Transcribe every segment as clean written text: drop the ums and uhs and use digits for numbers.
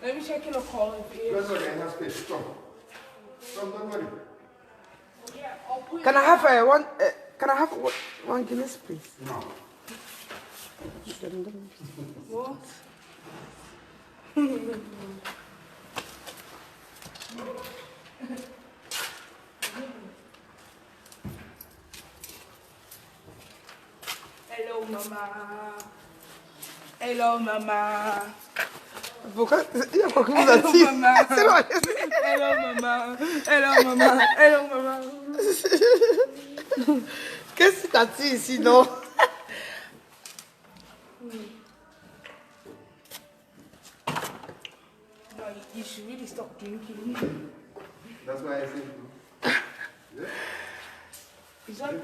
Let me check in the call if it is. Can I have one? Can I have one Guinness, please? No. What? Hello, Mama. Hello, Mama. Pourquoi il y a quoi que vous avez dit? Hello, Mama. Hello, Mama. Hello, Mama. Qu'est-ce que t'as dit ici, non? You should really stop drinking. That's why I said. Yeah? Is that?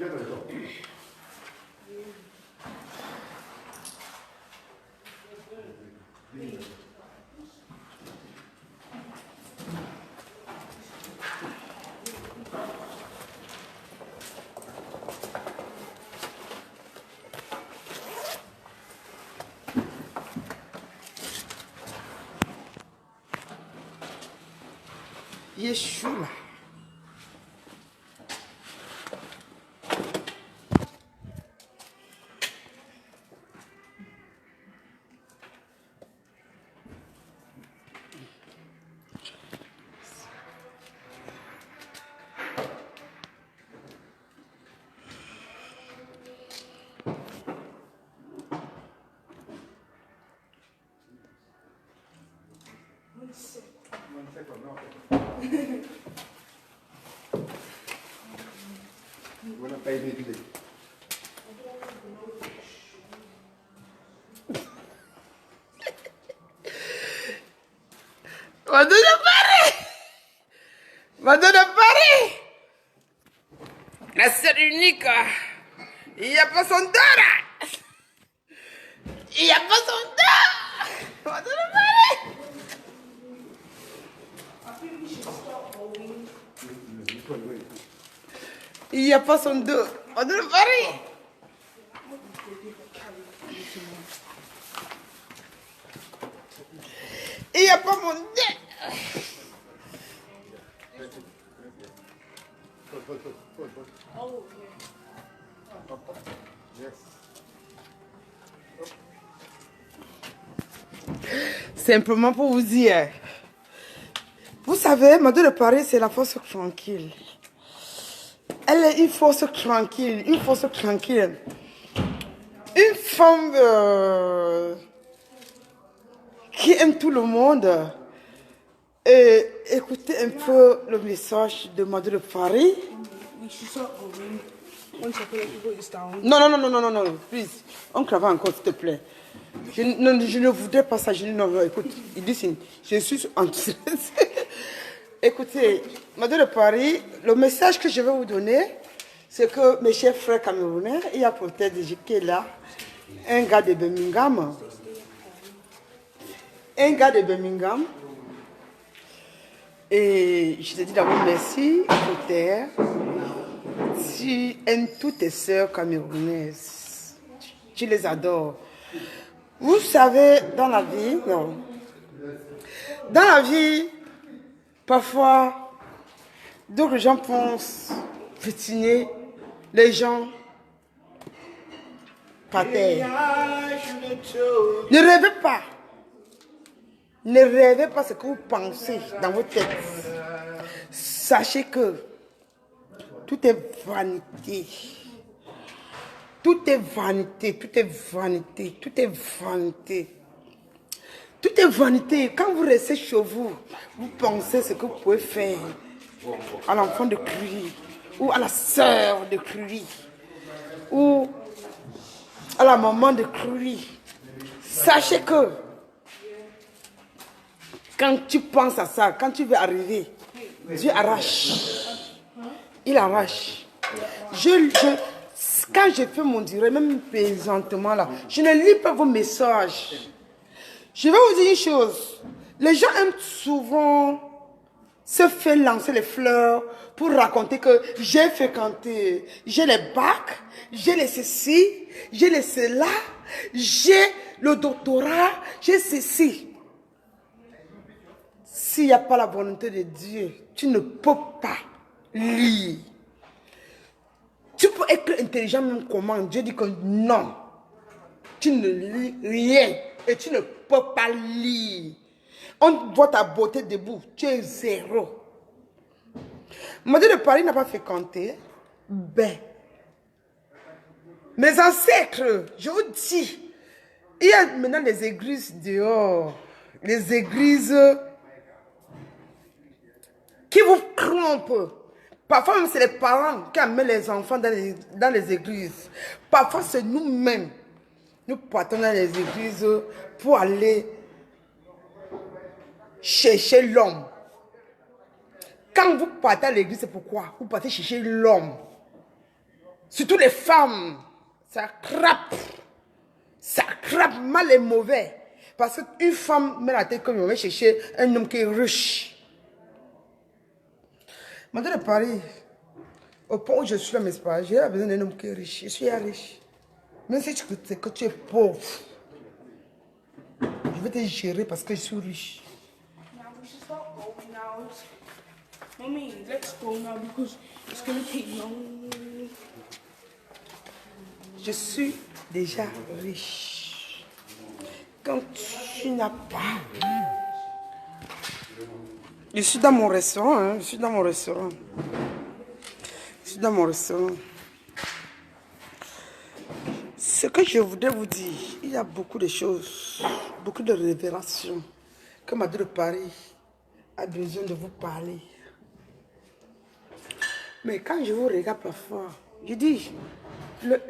Yeshua. You want to pay me today? Madonna Paris! Madonna Paris! La seule unique! Il n'y a pas son dos là! Il n'y a pas son dos! Madonna Paris! Il n'y a pas son dos! Madonna Paris! Il n'y a pas mon nez! Oh, Yes. Simplement pour vous dire, vous savez, Madame de Paris, c'est la force tranquille. Elle est une force tranquille, une force tranquille. Une femme qui aime tout le monde. Et écoutez un peu le message de Madame de Paris. Non, non, non, non, non, non, non, please. On crave encore, s'il te plaît. Je ne voudrais pas ça. Je dis non, écoute, il dit, je suis en stress. Écoutez, Madame de Paris, le message que je vais vous donner, c'est que mes chers frères camerounais, il y a peut-être qui est là, un gars de Birmingham. Un gars de Birmingham. Et je te dis d'abord merci pour terre. Tu aimes toutes tes sœurs camerounaises. Tu les adores. Vous savez, dans la vie, non. Dans la vie, parfois, d'autres gens pensent piétiner les gens par terre. Ne rêvez pas. Ne rêvez pas ce que vous pensez dans votre tête. Sachez que tout est vanité. Tout est vanité, tout est vanité, tout est vanité. Tout est vanité. Quand vous restez chez vous, vous pensez ce que vous pouvez faire à l'enfant de Curie, ou à la sœur de Curie, ou à la maman de Curie. Sachez que Quand tu penses à ça, quand tu veux arriver, Dieu arrache. Il arrache. Quand je fais mon direct, même présentement là, je ne lis pas vos messages. Je vais vous dire une chose. Les gens aiment souvent se faire lancer les fleurs pour raconter que j'ai fréquenté, j'ai les bacs, j'ai les ceci, j'ai les cela, j'ai le doctorat, j'ai ceci. S'il n'y a pas la volonté de Dieu, tu ne peux pas lire. Tu peux être intelligent même comment. Dieu dit que non. Tu ne lis rien et tu ne peux pas lire. On voit ta beauté debout. Tu es zéro. Mon Dieu de Paris n'a pas fréquenté. Ben. Mes ancêtres, je vous dis, il y a maintenant des églises dehors. Les églises qui vous trompent. Parfois même c'est les parents qui amènent les enfants dans les églises. Parfois c'est nous-mêmes. Nous partons dans les églises pour aller chercher l'homme. Quand vous partez à l'église, c'est pourquoi? Vous partez chercher l'homme. Surtout les femmes. Ça crappe. Ça crappe mal et mauvais. Parce qu'une femme met la tête comme on va chercher un homme qui est riche. Maintenant de Paris, au point où je suis là, mais pas, j'ai besoin d'un homme qui est riche. Je suis riche. Même si tu sais que tu es pauvre, je vais te gérer parce que je suis riche. Mommy, let's go now because it's gonna take long. Je suis déjà riche. Quand tu n'as pas... Je suis dans mon restaurant, hein. Je suis dans mon restaurant. Je suis dans mon restaurant. Ce que je voudrais vous dire, il y a beaucoup de choses, beaucoup de révélations que Madame de Paris a besoin de vous parler. Mais quand je vous regarde parfois, je dis,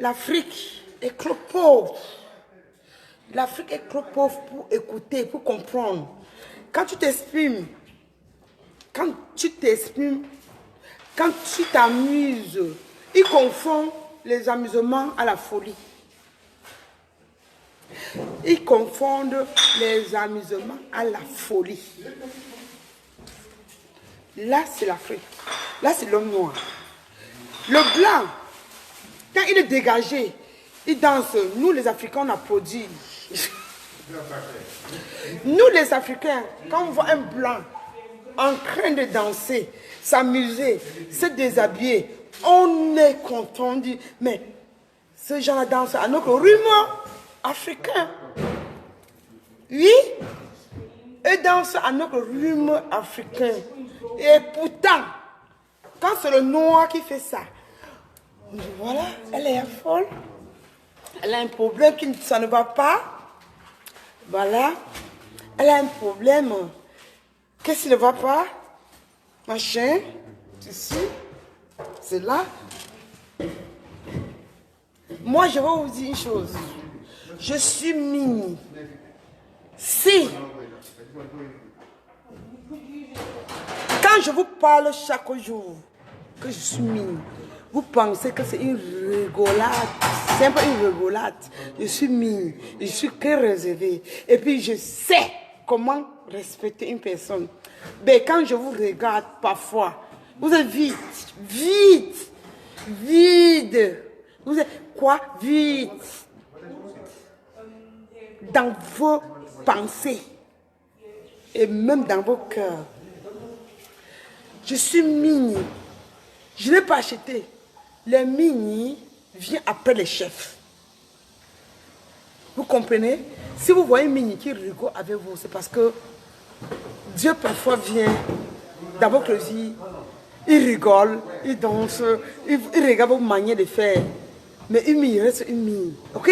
l'Afrique est trop pauvre. L'Afrique est trop pauvre pour écouter, pour comprendre. Quand tu t'exprimes, quand tu t'amuses, ils confondent les amusements à la folie. Ils confondent les amusements à la folie. Là, c'est l'Afrique. Là, c'est l'homme noir. Le blanc, quand il est dégagé, il danse. Nous, les Africains, on applaudit. Nous, les Africains, quand on voit un blanc en train de danser, s'amuser, se déshabiller, on est content. On dit, mais ce genre-là danse à notre rythme africain. Oui, et danse à notre rythme africain. Et pourtant, quand c'est le noir qui fait ça, on dit, voilà, elle est folle. Elle a un problème, ça ne va pas. Voilà, elle a un problème. Qu'est-ce qui ne va pas? Machin, ceci, c'est là. Moi, je vais vous dire une chose. Je suis mini. Si, quand je vous parle chaque jour que je suis mini, vous pensez que c'est une rigolade. C'est un peu une rigolade. Je suis mini, je suis très réservée. Et puis, je sais comment respecter une personne. Mais quand je vous regarde parfois, vous êtes vide, vide. Vous êtes quoi? Vide. Dans vos pensées et même dans vos cœurs. Je suis mini. Je n'ai pas acheté. Les mini viennent après les chefs. Vous comprenez? Si vous voyez un mini qui rigole avec vous, c'est parce que Dieu parfois vient dans votre vie. Il rigole, il danse, il regarde vos manières de faire. Mais une mini reste une mini. Ok?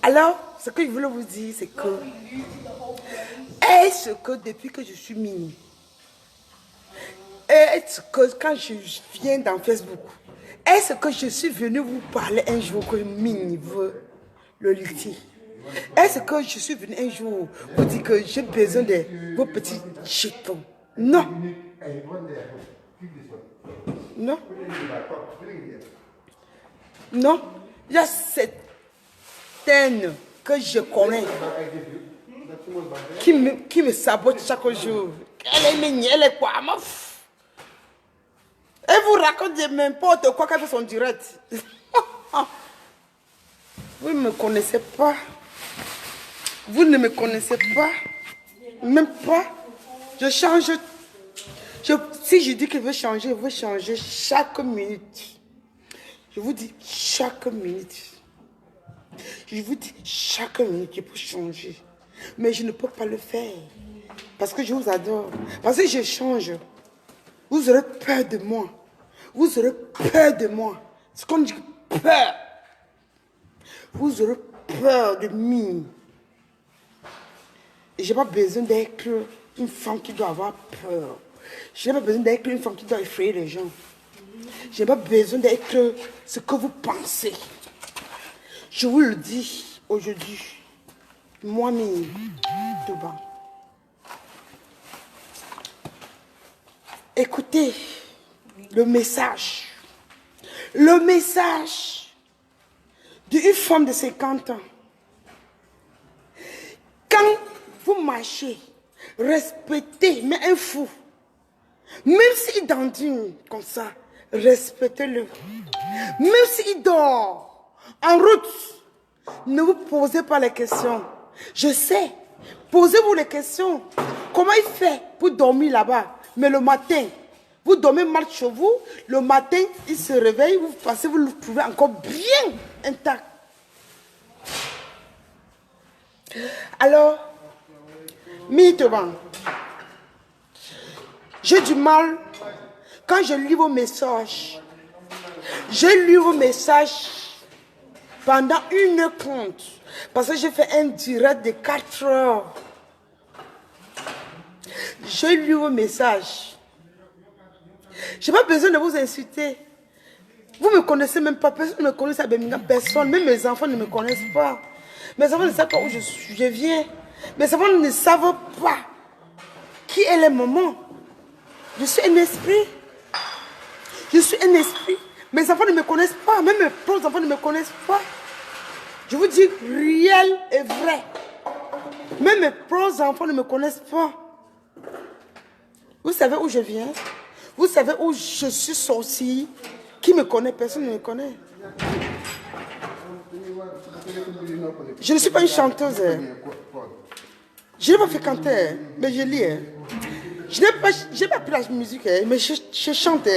Alors, ce que je voulais vous dire, c'est que est-ce que depuis que je suis mini, est-ce que quand je viens dans Facebook, est-ce que je suis venue vous parler un jour que mini veut le luthier? Est-ce que je suis venu un jour pour dire que j'ai besoin de vos petits jetons? Non. Non. Non. Il y a certaines que je connais qui me sabotent chaque jour. Elle est quoi? Elle vous raconte n'importe quoi qu'elle fait son direct. Vous ne me connaissez pas. Vous ne me connaissez pas. Même pas. Je change. Si je dis que je veux changer chaque minute. Je vous dis chaque minute. Je vous dis chaque minute, je peux changer. Mais je ne peux pas le faire. Parce que je vous adore. Parce que je change. Vous aurez peur de moi. Vous aurez peur de moi. C'est qu'on dit peur. Vous aurez peur de moi. Et je n'ai pas besoin d'être une femme qui doit avoir peur. Je n'ai pas besoin d'être une femme qui doit effrayer les gens. Je n'ai pas besoin d'être ce que vous pensez. Je vous le dis aujourd'hui. Moi-même, tout bas. Écoutez le message. Le message d'une femme de 50 ans. Quand vous marchez, respectez, mais un fou. Même s'il dandine comme ça, respectez-le. Même s'il dort en route, ne vous posez pas les questions. Je sais, posez-vous les questions. Comment il fait pour dormir là-bas? Mais le matin, vous dormez mal chez vous. Le matin, il se réveille, vous passez, vous le trouvez encore bien intact. Alors, Mitoban, j'ai du mal quand je lis vos messages. Je lis vos messages pendant 1h30 parce que j'ai fait un direct de 4 heures. Je lis vos messages. Je n'ai pas besoin de vous insulter. Vous ne me connaissez même pas. Personne ne me connaît à Birmingham. Personne. Même mes enfants ne me connaissent pas. Mes enfants ne savent pas où je viens. Mes enfants ne savent pas qui est le maman. Je suis un esprit. Je suis un esprit. Mes enfants ne me connaissent pas. Même mes propres enfants ne me connaissent pas. Je vous dis réel et vrai. Même mes propres enfants ne me connaissent pas. Vous savez où je viens? Vous savez où je suis sortie? Qui me connaît? Personne ne me connaît. Je ne suis pas une chanteuse. Je n'ai pas fait canter, mais je lis. Je n'ai pas appris la musique, mais je chante.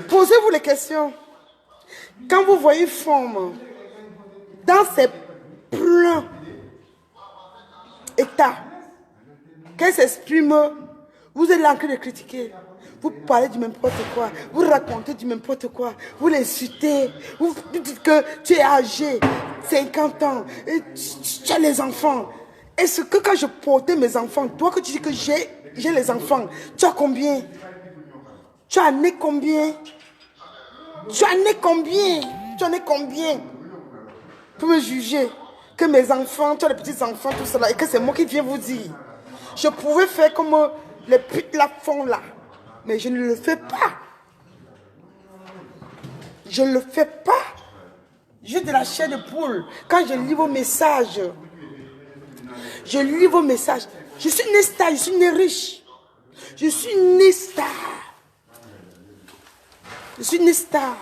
Posez-vous les questions. Quand vous voyez une femme dans ses pleins états, qu'elle s'exprime, vous êtes là en train de critiquer. Vous parlez du n'importe quoi, vous racontez du n'importe quoi, vous l'insultez, vous dites que tu es âgé, 50 ans, et tu as les enfants. Est-ce que quand je portais mes enfants, toi que tu dis que j'ai les enfants, tu as combien? Tu as né combien? Tu as né combien? Tu en es combien? Pour me juger que mes enfants, tu as les petits enfants, tout cela, et que c'est moi qui viens vous dire. Je pouvais faire comme les putes la font là. Mais je ne le fais pas. Je ne le fais pas. J'ai de la chair de poule. Quand je lis vos messages, je lis vos messages. Je suis une star, je suis une riche. Je suis une star. Je suis une star.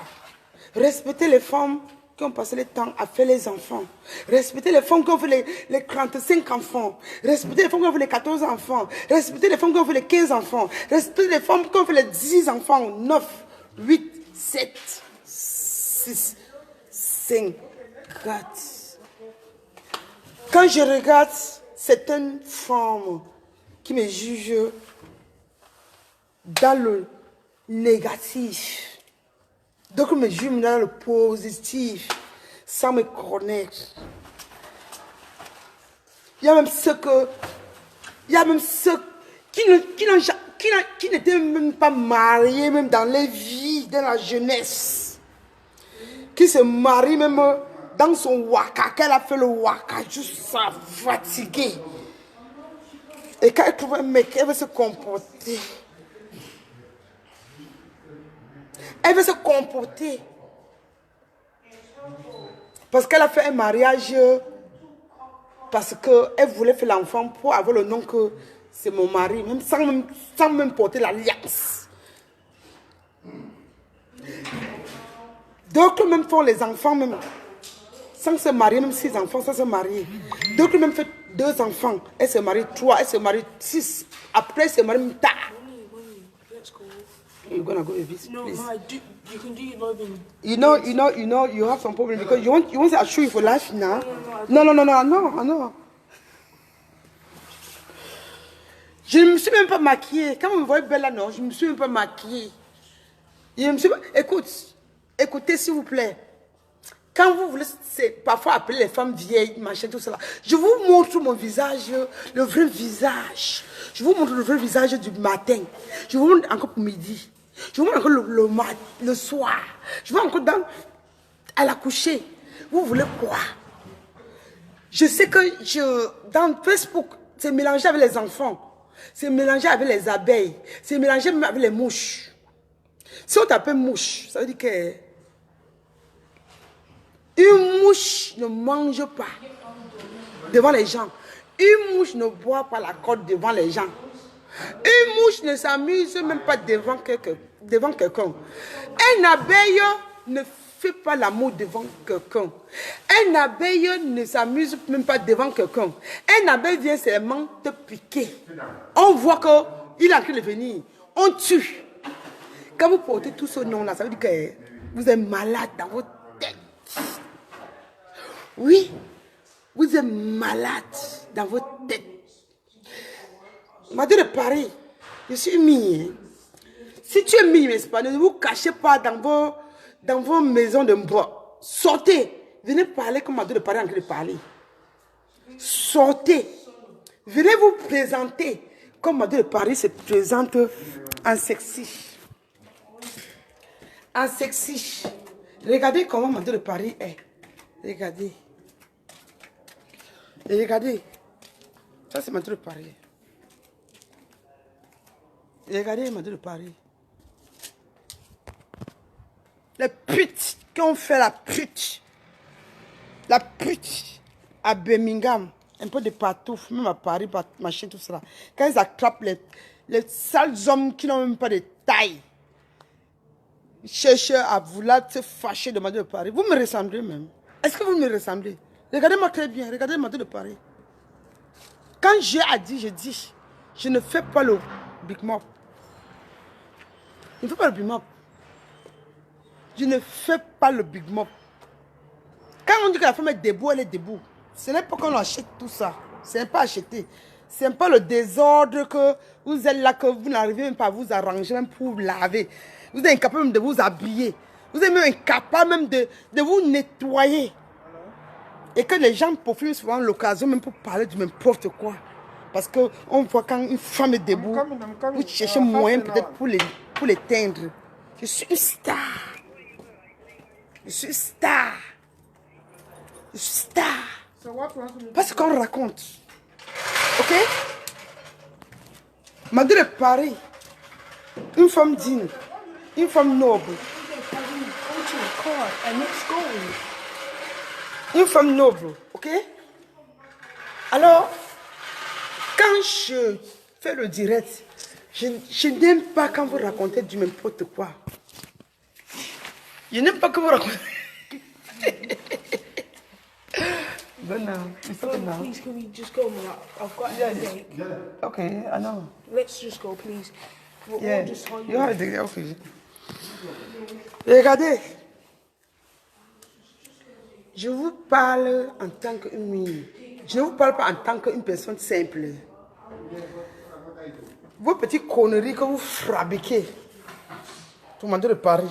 Respectez les femmes qui ont passé le temps à faire les enfants. Respectez les femmes qui ont fait les 35 enfants. Respectez les femmes qui ont fait les 14 enfants. Respectez les femmes qui ont fait les 15 enfants. Respectez les femmes qui ont fait les 10 enfants. 9, 8, 7, 6, 5, 4. Quand je regarde certaines femmes qui me jugent dans le négatif, donc me juge dans le positif, sans me connaître. Il y a même ceux qui n'étaient même pas mariés, même dans les vies, dans la jeunesse, qui se marient même dans son waka, qu'elle a fait le waka, juste ça, fatiguée. Et quand elle trouve un mec, elle veut se comporter. Elle veut se comporter. Parce qu'elle a fait un mariage, parce qu'elle voulait faire l'enfant pour avoir le nom que c'est mon mari, même sans même porter l'alliance. D'autres même font les enfants, même sans se marier, même 6 enfants sans se marier. D'autres même font 2 enfants, elle se marie 3, elle se marie 6. Après, elle se marie même tard. Mommy, let's go. You're gonna go with this, No, please. Ma, you can do your loving. You know, you have some problem because you want to assure you for life now. No. I know. Je ne me suis même pas maquillée. Quand vous me voyez belle là, non, je ne me suis même pas maquillée. Écoutez, s'il vous plaît. Quand vous voulez parfois appeler les femmes vieilles, machin, tout cela, je vous montre mon visage, le vrai visage. Je vous montre le vrai visage du matin. Je vous montre encore pour midi. Je vous montre encore le soir. Je vous montre encore à la coucher. Vous voulez quoi? Je sais que dans Facebook, c'est mélangé avec les enfants. C'est mélangé avec les abeilles. C'est mélangé même avec les mouches. Si on t'appelle mouche, ça veut dire que une mouche ne mange pas devant les gens. Une mouche ne boit pas la côte devant les gens. Une mouche ne s'amuse même pas devant quelqu'un. Une abeille ne fait pas l'amour devant quelqu'un. Une abeille ne s'amuse même pas devant quelqu'un. Une abeille vient seulement te piquer. On voit qu'il est en train de venir. On tue. Quand vous portez tout ce nom-là, ça veut dire que vous êtes malade dans votre tête. Oui, vous êtes malade dans votre tête. Madame de Paris, je suis mis. Si tu es mis, n'est-ce pas, ne vous cachez pas dans vos maisons de bois. Sortez. Venez parler comme Madame de Paris en train de parler. Sortez. Venez vous présenter comme Madame de Paris se présente en sexy. En sexy. Regardez comment Madame de Paris est. Regardez. Et regardez. Ça, c'est Madame de Paris. Et regardez Madame de Paris. Les putes qui ont fait la pute. La pute à Birmingham. Un peu de partout, même à Paris, machin, tout cela. Quand ils attrapent les sales hommes qui n'ont même pas de taille. Cherchez à vouloir se fâcher de Madame de Paris. Vous me ressemblez même. Est-ce que vous me ressemblez? Regardez-moi très bien. Regardez Madame de Paris. Quand j'ai à dire, je dis. Je ne fais pas le Big Mop. Je ne fais pas le Big Mop. Je ne fais pas le Big Mop. Quand on dit que la femme est debout, elle est debout. Ce n'est pas qu'on achète tout ça. Ce n'est pas acheté. Ce n'est pas le désordre que vous êtes là, que vous n'arrivez même pas à vous arranger, même pour vous laver. Vous êtes incapable même de vous habiller. Vous êtes même incapable même de vous nettoyer. Et que les gens profitent souvent l'occasion même pour parler de n'importe quoi. Parce qu'on voit quand une femme est debout, vous cherchez moyen peut-être pour l'éteindre. Je suis une star. Je suis star. Je suis star. Pas ce qu'on raconte. Ok? Madame de Paris, une femme digne, une femme noble. Une femme noble, ok? Alors, quand je fais le direct, je n'aime pas quand vous racontez du n'importe quoi. Je n'aime pas que vous racontez. But now, it's okay now. Please, can we just go, man? I've got a headache. Okay, I know. Let's just go, please. We're Yeah, all just tired. you have the okay. Regardez. Je vous parle en tant qu'une... Je ne vous parle pas en tant qu'une personne simple. Vos petites conneries que vous fabriquez pour Madame de Paris.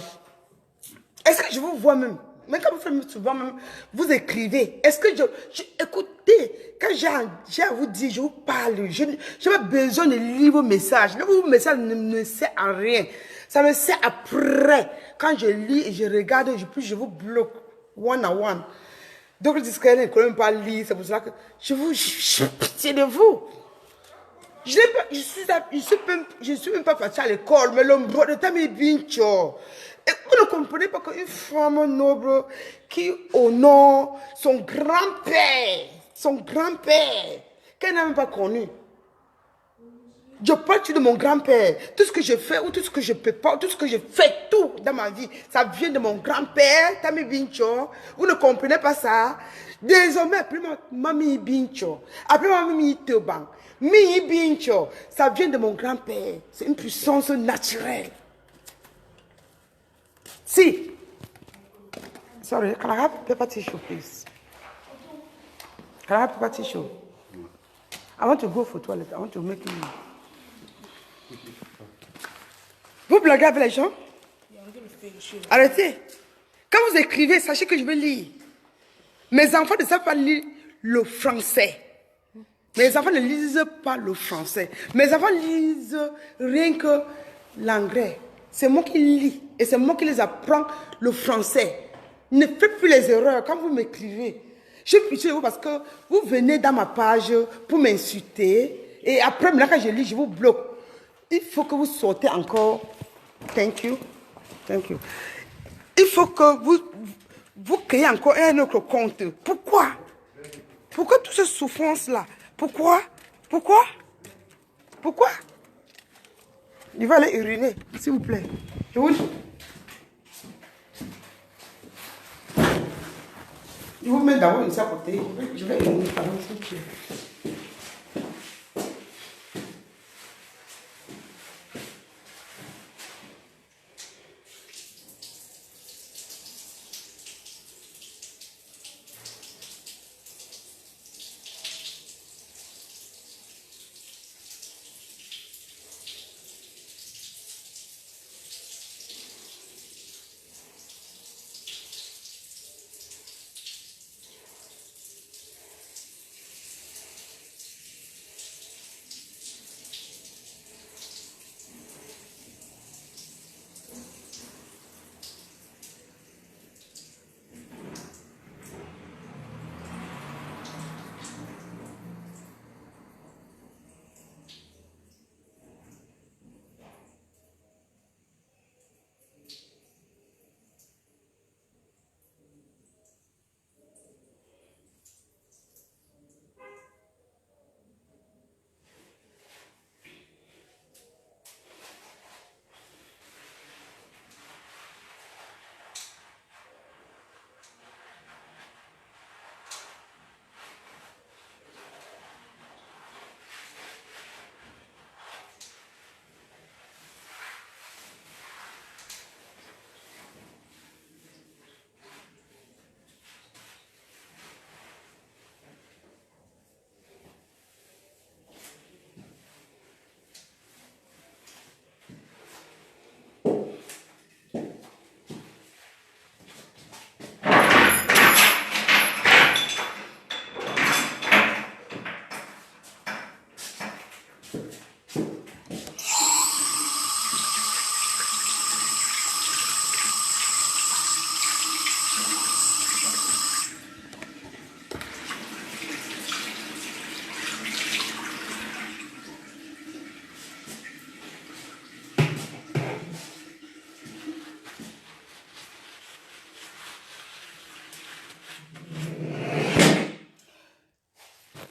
Est-ce que je vous vois même? Même quand vous faites souvent, même, vous écrivez. Est-ce que écoutez, quand j'ai à vous dire, je vous parle. Je n'ai pas besoin de lire vos messages. Vos messages ne me servent à rien. Ça me sert après. Quand je lis et je regarde, puis je vous bloque one à one. Donc, disent qu'elle ne connaît même pas lire. C'est pour cela que j'ai pitié de vous. Je ne suis même pas partie à l'école, mais l'ombre de Tami Bincho. Et vous ne comprenez pas qu'une femme noble qui honore son grand-père, qu'elle n'a même pas connu. Je parle de mon grand-père. Tout ce que je fais ou tout ce que je peux pas, tout ce que je fais, tout dans ma vie, ça vient de mon grand-père, Tami Bincho. Vous ne comprenez pas ça? Désormais, appelez-moi Mami Bincho. Appelez-moi Mami Teban. Mimi Bincho. Ça vient de mon grand-père. C'est une puissance naturelle. Si. Sorry, can I have paper tissue, please? Can I have paper tissue? I want to go for toilet. I want to make you. Vous blaguez avec les gens? Arrêtez. Quand vous écrivez, sachez que je vais lire. Mes enfants ne savent pas lire le français. Mes enfants ne lisent pas le français. Mes enfants lisent rien que l'anglais. C'est moi qui lis. Et c'est moi qui les apprends le français. Ne faites plus les erreurs quand vous m'écrivez. Je suis pitié de vous parce que vous venez dans ma page pour m'insulter. Et après, maintenant, quand je lis, je vous bloque. Il faut que vous sortez encore. Thank you. Thank you. Il faut que vous créez encore un autre compte. Pourquoi? Pourquoi toute cette souffrance-là? Pourquoi? Pourquoi? Pourquoi? Il va aller uriner, s'il vous plaît. Je vous mets d'abord une salle à côté. Je vais uriner, pardon, s'il vous plaît.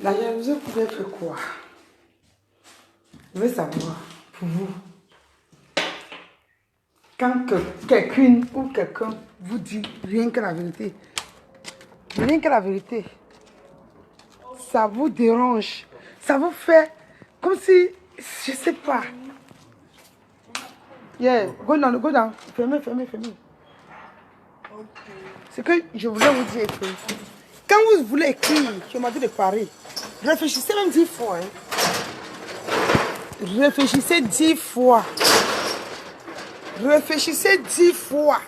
La jalousie pouvait faire quoi? Je veux savoir, pour vous, quand quelqu'une ou quelqu'un vous dit rien que la vérité, ça vous dérange, ça vous fait comme si, je sais pas. Yeah, go down, fermez. Ce que je voulais vous dire, que quand vous voulez écrire, je m'en dis de Paris, réfléchissez même 10 fois. Hein. Réfléchissez 10 fois. Réfléchissez 10 fois.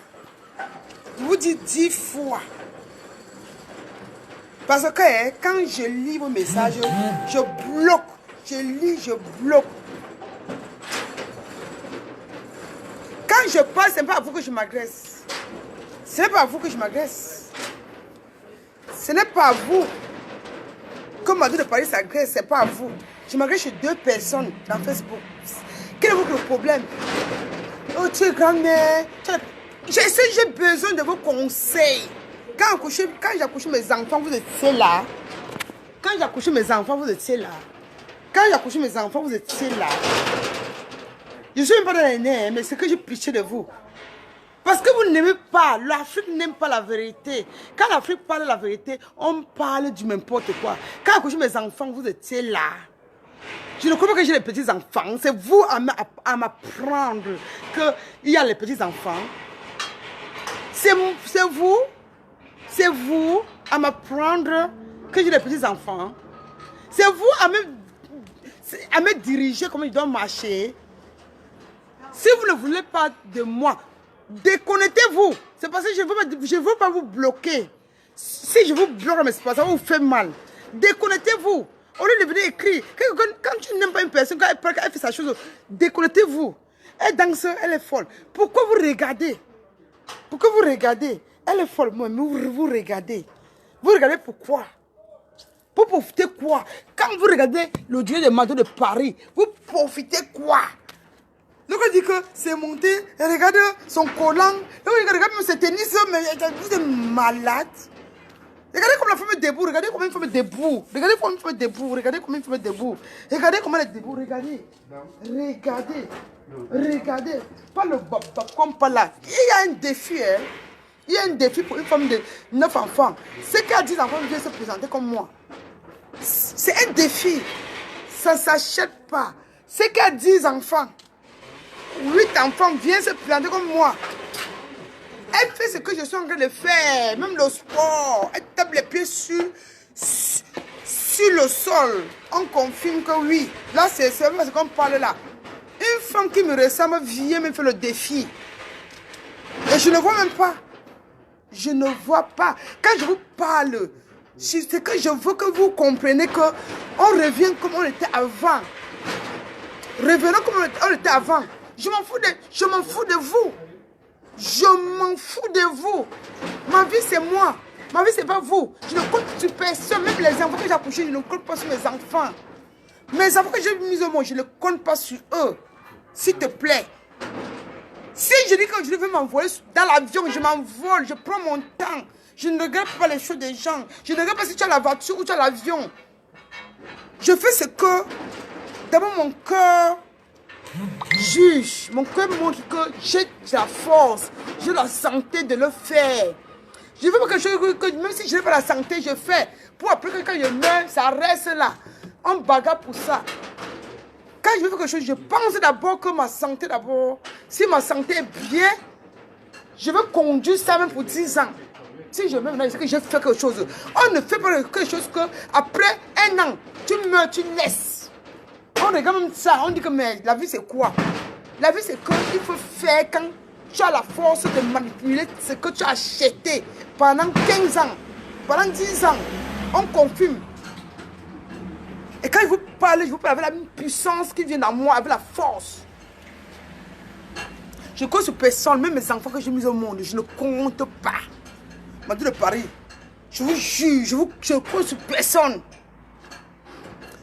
Je vous dis 10 fois. Parce que hein, quand je lis vos messages, je bloque. Je lis, je bloque. Quand je parle, ce n'est pas à vous que je m'agresse. Ce n'est pas à vous que je m'agresse. Ce n'est pas à vous. Comme Madou de Paris s'agresse, ce n'est pas à vous. Je m'agresse chez 2 personnes dans Facebook. Quel est votre problème? Oh, tu es grand-mère. J'ai besoin de vos conseils. Quand j'ai accouché mes enfants, vous étiez là. Quand j'ai accouché mes enfants, vous étiez là. Quand j'ai accouché mes enfants, vous étiez là. Je ne suis même pas dans les nerfs, mais c'est que j'ai pitié de vous. Parce que vous n'aimez pas, l'Afrique n'aime pas la vérité. Quand l'Afrique parle de la vérité, on parle du n'importe quoi. Quand j'ai accouché mes enfants, vous étiez là. Je ne crois pas que j'ai les petits-enfants. C'est vous à m'apprendre qu'il y a les petits-enfants. C'est vous à m'apprendre que j'ai les petits-enfants. C'est vous à me diriger comment je dois marcher. Si vous ne voulez pas de moi, déconnectez-vous. C'est parce que je ne veux pas vous bloquer. Si je vous bloque, mais c'est pas ça, vous fait mal. Déconnectez-vous. Au lieu de venir écrire, quand tu n'aimes pas une personne, quand elle fait sa chose, déconnectez-vous. Elle danse, elle est folle. Pourquoi vous regardez? Pourquoi vous regardez? Elle est folle, mais vous regardez. Vous regardez pourquoi? Pour profiter quoi? Quand vous regardez le dieu de Madou de Paris, vous profitez quoi? Donc on dit que c'est monté, regardez son collant, regardez même ses tennis, mais vous êtes malade. Regardez comme la femme est debout, regardez comment une femme est debout. Regardez comment une femme est debout, regardez comment une femme est debout. Regardez comment elle est debout, regardez. Regardez. Pas le comme pas là. Il y a un défi, hein. Il y a un défi pour une femme de 9 enfants. Ce qu'elle a 10 enfants vient se présenter comme moi. C'est un défi. Ça ne s'achète pas. Ce qu'elle a 10 enfants, 8 enfants viennent se présenter comme moi. Elle fait ce que je suis en train de faire, même le sport. Elle tape les pieds sur le sol. On confirme que oui. Là, c'est ce qu'on parle là. Une femme qui me ressemble vient me faire le défi. Et je ne vois même pas. Je ne vois pas. Quand je vous parle, c'est que je veux que vous compreniez qu'on revient comme on était avant. Revenons comme on était avant. Je m'en fous de vous. Je m'en fous de vous. Ma vie, c'est moi. Ma vie, c'est pas vous. Je ne compte sur personne. Même les enfants que j'ai accouchés, je ne compte pas sur mes enfants. Mes enfants que j'ai mis au monde, je ne compte pas sur eux. S'il te plaît. Si je dis que je veux m'envoler dans l'avion, je m'envole. Je prends mon temps. Je ne regarde pas les choses des gens. Je ne regarde pas si tu as la voiture ou tu as l'avion. Je fais ce que, d'abord, mon cœur juge. Mon cœur montre que j'ai la force, j'ai la santé de le faire. Je veux pas que même si je n'ai pas la santé, je fais. Pour après que quand je meurs, ça reste là. On bagarre pour ça. Quand je veux quelque chose, je pense d'abord que ma santé d'abord. Si ma santé est bien, je veux conduire ça même pour 10 ans. Si je meurs maintenant, c'est que je fais quelque chose. On ne fait pas quelque chose que après 1 an, tu meurs, tu naisses. On regarde même ça, on dit que mais la vie c'est quoi? La vie c'est qu'il faut faire quand tu as la force de manipuler ce que tu as acheté pendant 15 ans, pendant 10 ans. On confirme. Et quand je vous parle avec la puissance qui vient dans moi, avec la force. Je compte sur personne, même mes enfants que j'ai mis au monde, je ne compte pas. Madou de Paris, je vous jure, je compte sur personne.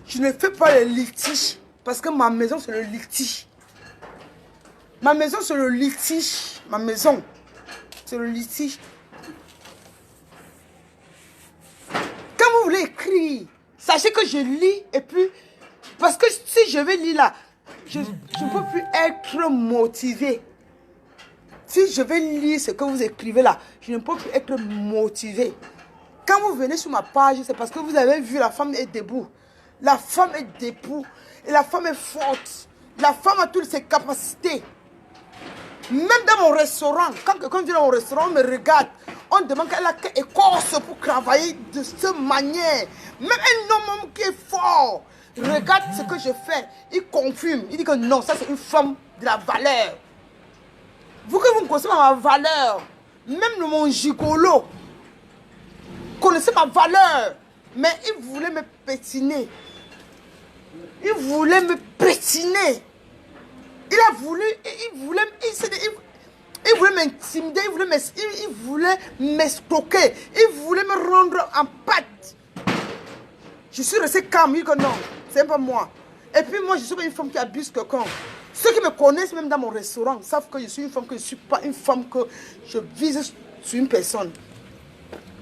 Je ne fais pas le litige parce que ma maison c'est le litige. Ma maison c'est le litige. Ma maison c'est le litige. Quand vous voulez écrire, sachez que je lis et puis parce que si je vais lire là, je ne peux plus être motivé. Si je vais lire ce que vous écrivez là, je ne peux plus être motivé. Quand vous venez sur ma page, c'est parce que vous avez vu la femme est debout. La femme est debout et la femme est forte. La femme a toutes ses capacités. Même dans mon restaurant, quand quelqu'un vient dans mon restaurant, on me regarde. On demande qu'elle a quelle écorce pour travailler de cette manière. Même un homme qui est fort regarde ce que je fais. Il confirme. Il dit que non, ça c'est une femme de la valeur. Vous que vous me connaissez ma valeur, même mon gigolo, connaissez ma valeur. Mais il voulait me pétiner. Il voulait me pétiner. Il a voulu, il voulait, Il voulait m'intimider, il voulait m'escroquer, il voulait me rendre en pâte. Je suis restée calme, il dit que non, c'est pas moi. Et puis moi, je suis une femme qui abuse quelqu'un. Ceux qui me connaissent même dans mon restaurant savent que je suis une femme, que je ne suis pas une femme que je vise sur une personne.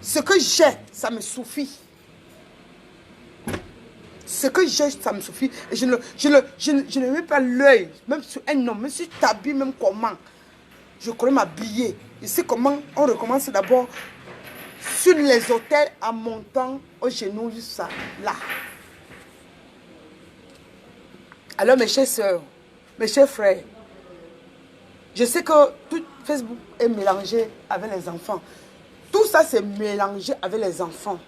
Ce que j'ai, ça me suffit. Ce que j'ai, ça me suffit. Et je ne mets pas l'œil, même sur un homme, même si tu t'habilles, même comment. Je connais m'habiller. Je sais comment on recommence d'abord sur les hôtels en montant au genou, juste ça, là. Alors mes chers soeurs, mes chers frères, je sais que tout Facebook est mélangé avec les enfants. Tout ça c'est mélangé avec les enfants.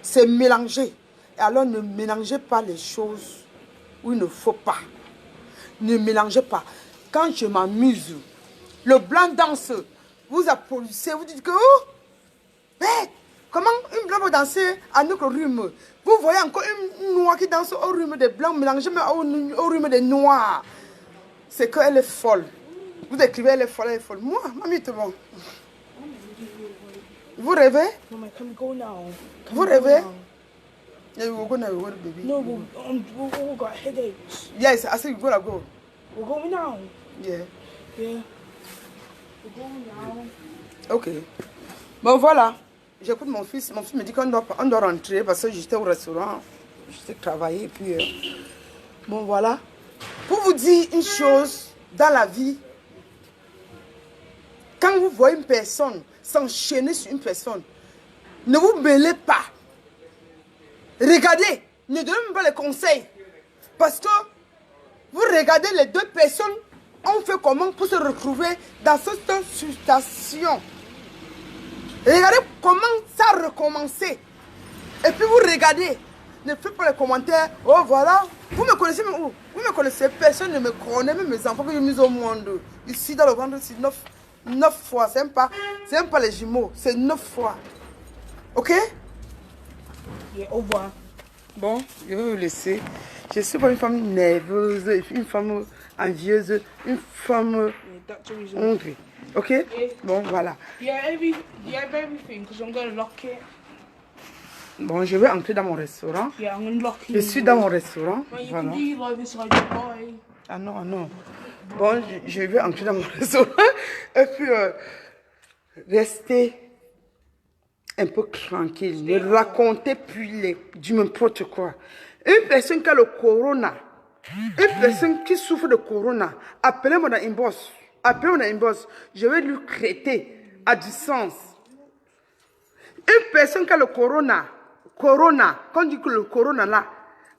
C'est mélangé. Et alors ne mélangez pas les choses où il ne faut pas. Ne mélangez pas. Quand je m'amuse, le blanc danse, vous applaudissez, vous dites que oh, hey, comment une blanc peut danser à notre rhume? Vous voyez encore une noire qui danse au rhume des blancs, mélangée au rhume des noirs. C'est qu'elle est folle. Vous écrivez elle est folle, elle est folle. Moi, mamie, tout le monde. Vous rêvez? Mama, can we go now? Can Vous we go rêvez? now? Yeah, we're gonna go, baby. No, we've all got headaches. Yes, I said we're gonna go. We're going now. Yeah. Yeah. We're going now. Ok. Bon, voilà. J'écoute mon fils. Mon fils me dit qu'on doit rentrer parce que j'étais au restaurant. J'étais travaillé. Puis, bon, voilà. Pour vous dire une chose dans la vie, quand vous voyez une personne s'enchaîner sur une personne, ne vous mêlez pas. Regardez. Ne donnez même pas les conseils. Parce que vous regardez les deux personnes ont fait comment pour se retrouver dans cette situation. Regardez comment ça a recommencé. Et puis vous regardez. Ne faites pas les commentaires. Oh voilà. Vous me connaissez même où? Vous me connaissez. Personne ne me connaît. Même mes enfants que j'ai mis au monde. Ici dans le ventre, c'est 9 fois. C'est même pas les jumeaux. C'est 9 fois. Ok? Yeah, au revoir. Bon, je vais vous laisser. Je suis pas une femme nerveuse, une femme envieuse, une femme Yeah, that's the reason. hongrie. Ok? Bon, voilà. Yeah, everything, because I'm going to lock it. Bon, je vais entrer dans mon restaurant. Yeah, I'm going to lock it. Je suis dans mon restaurant. Well, you Voilà. can do live inside your body. Ah non, ah non. Bon, je vais entrer dans mon restaurant. Et puis, restez un peu tranquille. Ne racontez plus du n'importe quoi. Une personne qui a le corona, une personne qui souffre de corona, appelez-moi dans inbox. Appelez-moi dans inbox. Je vais lui traiter à distance. Une personne qui a le corona, quand on dit que le corona là,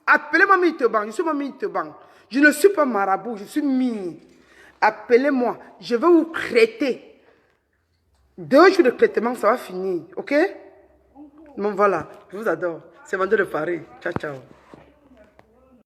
appelez-moi Miteban. Je suis Miteban. Je ne suis pas marabout, je suis mini. Appelez-moi, je vais vous traiter. 2 jours de traitement, ça va finir, ok? Bon voilà, je vous adore. C'est Vendeur de Paris. Ciao, ciao.